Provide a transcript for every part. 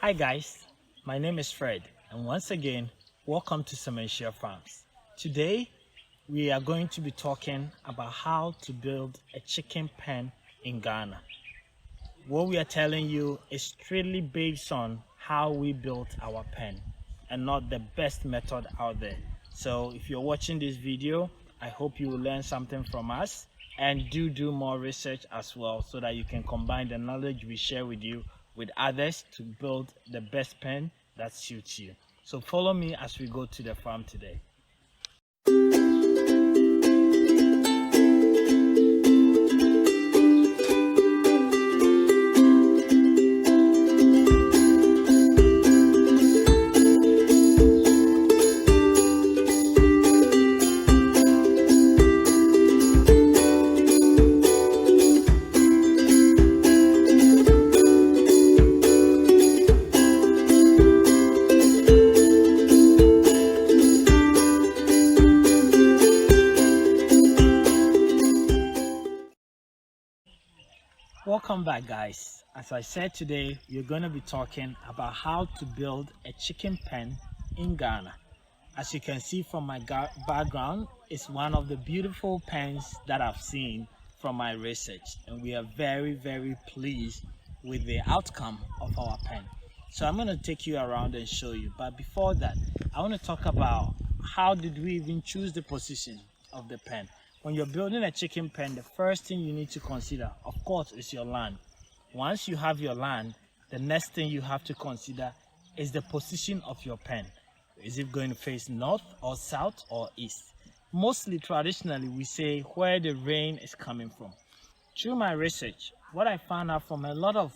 Hi guys, my name is Fred, and once again, welcome to Sementia Farms. Today, we are going to be talking about how to build a chicken pen in Ghana. What we are telling you is strictly based on how we built our pen and not the best method out there. So if you're watching this video, I hope you will learn something from us and do more research as well so that you can combine the knowledge we share with you with others to build the best pen that suits you. So follow me as we go to the farm today. Welcome back guys. As I said, today you're going to be talking about how to build a chicken pen in Ghana. As you can see from my background, it's one of the beautiful pens that I've seen from my research, and we are very pleased with the outcome of our pen. So I'm going to take you around and show you, but before that I want to talk about how did we even choose the position of the pen. When you're building a chicken pen, the first thing you need to consider, of course, is your land. Once you have your land, the next thing you have to consider is the position of your pen. Is it going to face north or south or east? Mostly, traditionally, we say where the rain is coming from. Through my research, what I found out from a lot of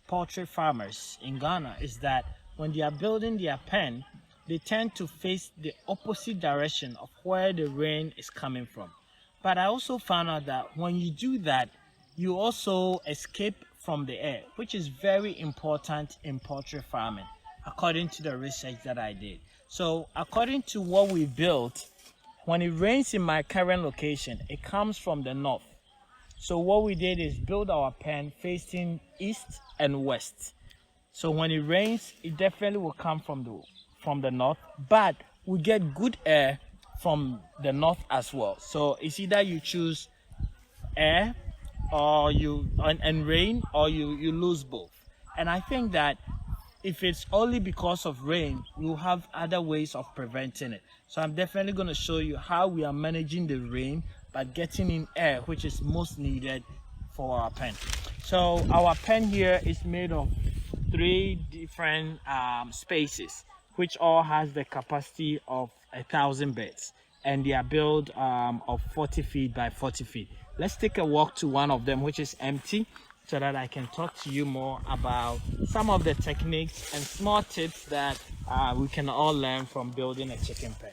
poultry farmers in Ghana is that when they are building their pen, they tend to face the opposite direction of where the rain is coming from. But I also found out that when you do that, you also escape from the air, which is very important in poultry farming, according to the research that I did. So according to what we built, when it rains in my current location, it comes from the north. So what we did is build our pen facing east and west. So when it rains, it definitely will come from the north, but we get good air from the north as well. So it's either you choose air or and rain, or you lose both. And I think that if it's only because of rain, we'll have other ways of preventing it. So I'm definitely going to show you how we are managing the rain by getting in air, which is most needed for our pen. So our pen here is made of 3 different spaces, which all has the capacity of 1,000 beds, and they are built of 40 feet by 40 feet. Let's take a walk to one of them, which is empty, so that I can talk to you more about some of the techniques and small tips that we can all learn from building a chicken pen.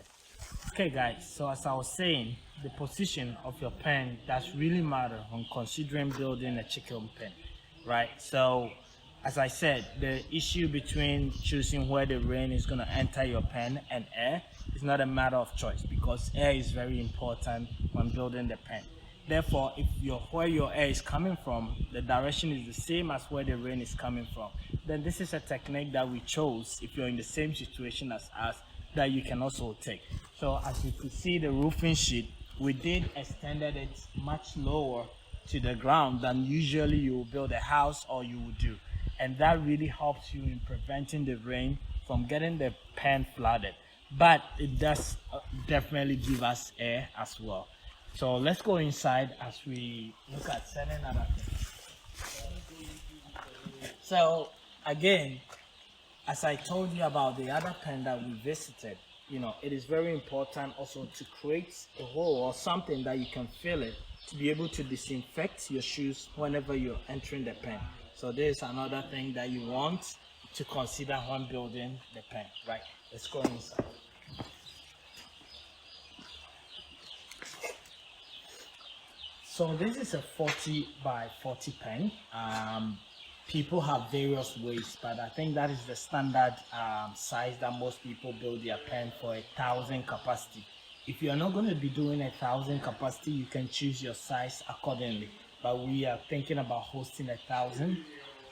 Okay guys, so as I was saying, the position of your pen does really matter when considering building a chicken pen, right? So as I said, the issue between choosing where the rain is going to enter your pen and air is not a matter of choice, because air is very important when building the pen. Therefore, if where your air is coming from, the direction is the same as where the rain is coming from, then this is a technique that we chose if you're in the same situation as us, that you can also take. So as you can see, the roofing sheet, we did extended it much lower to the ground than usually you will build a house or you would do. And that really helps you in preventing the rain from getting the pen flooded. But it does definitely give us air as well. So let's go inside as we look at certain other things. So again, as I told you about the other pen that we visited, it is very important also to create a hole or something that you can fill it to be able to disinfect your shoes whenever you're entering the pen. So there's another thing that you want to consider when building the pen, right? Let's go inside. So this is a 40 by 40 pen. People have various ways, but I think that is the standard size that most people build their pen for, 1,000 capacity. If you are not going to be doing 1,000 capacity, you can choose your size accordingly. But we are thinking about hosting 1,000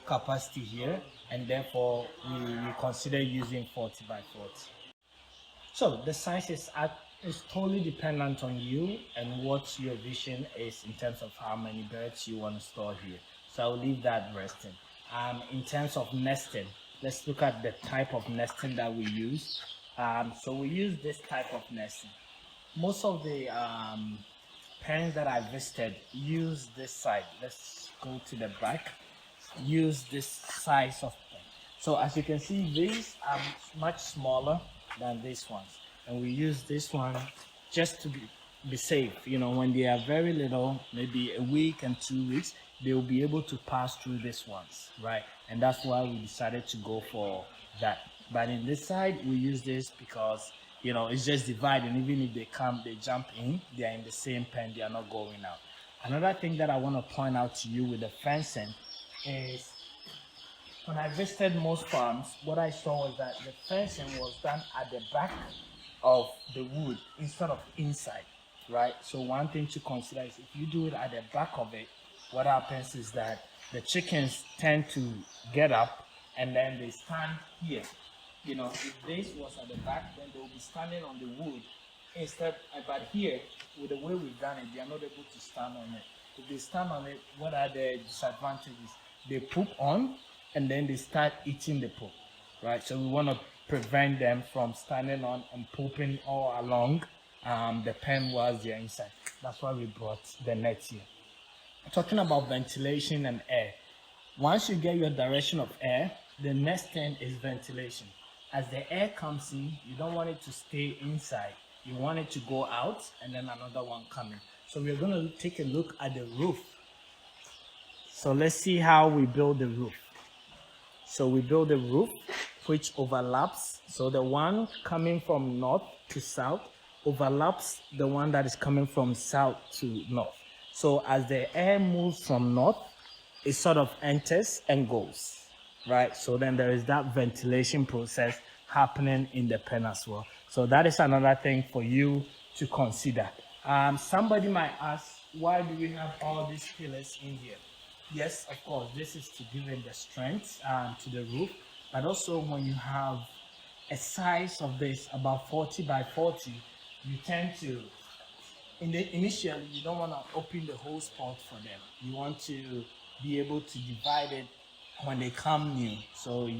capacity here. and therefore we consider using 40 by 40. So the size is totally dependent on you and what your vision is in terms of how many birds you want to store here. So I'll leave that resting. In terms of nesting, let's look at the type of nesting that we use. So we use this type of nesting. Most of the pens that I visited use this side. Let's go to the back. Use this size of pen. So as you can see, these are much smaller than these ones, and we use this one just to be safe. You know, when they are very little, maybe a week and 2 weeks, they will be able to pass through these ones, right? And that's why we decided to go for that. But in this side, we use this because, you know, it's just divided. Even if they come, they jump in, they are in the same pen, they are not going out. Another thing that I want to point out to you with the fencing is, when I visited most farms, what I saw was that the fencing was done at the back of the wood instead of inside, right? So one thing to consider is, if you do it at the back of it, what happens is that the chickens tend to get up and then they stand here. You know, if this was at the back, then they will be standing on the wood instead. But here, with the way we've done it, they are not able to stand on it. If they stand on it, what are the disadvantages? They poop on, and then they start eating the poop, right? So we want to prevent them from standing on and pooping all along the pen whilst they're inside. That's why we brought the net here. Talking about ventilation and air. Once you get your direction of air, the next thing is ventilation. As the air comes in, you don't want it to stay inside. You want it to go out and then another one coming. So we're going to take a look at the roof. So let's see how we build the roof. So we build a roof which overlaps. So the one coming from north to south overlaps the one that is coming from south to north. So as the air moves from north, it sort of enters and goes, right? So then there is that ventilation process happening in the pen as well. So that is another thing for you to consider. Somebody might ask, why do we have all these pillars in here? Yes, of course, this is to give it the strength to the roof, but also when you have a size of this, about 40 by 40, you tend to, initially, you don't want to open the whole spot for them. You want to be able to divide it when they come new. So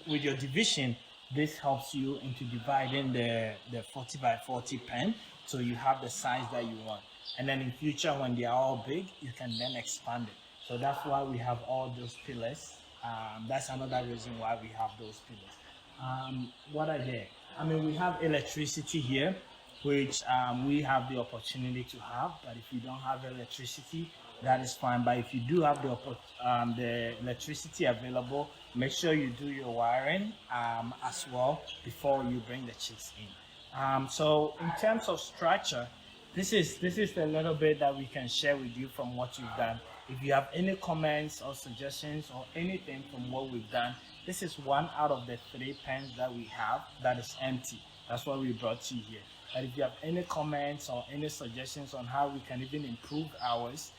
with your division, this helps you into dividing the 40 by 40 pen, so you have the size that you want. And then in future, when they are all big, you can then expand it. So that's why we have all those pillars. That's another reason why we have those pillars. What are they? I mean, we have electricity here, which we have the opportunity to have. But if you don't have electricity, that is fine. But if you do have the electricity available, make sure you do your wiring as well before you bring the chicks in. So in terms of structure, this is a little bit that we can share with you from what you've done. If you have any comments or suggestions or anything from what we've done, this is one out of the 3 pens that we have that is empty. That's why we brought you here. But if you have any comments or any suggestions on how we can even improve ours,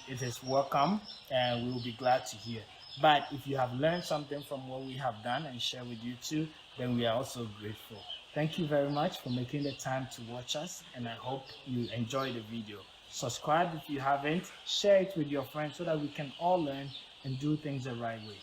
it is welcome, and we will be glad to hear. But if you have learned something from what we have done and share with you too, then we are also grateful. Thank you very much for making the time to watch us, and I hope you enjoy the video. Subscribe if you haven't, share it with your friends so that we can all learn and do things the right way.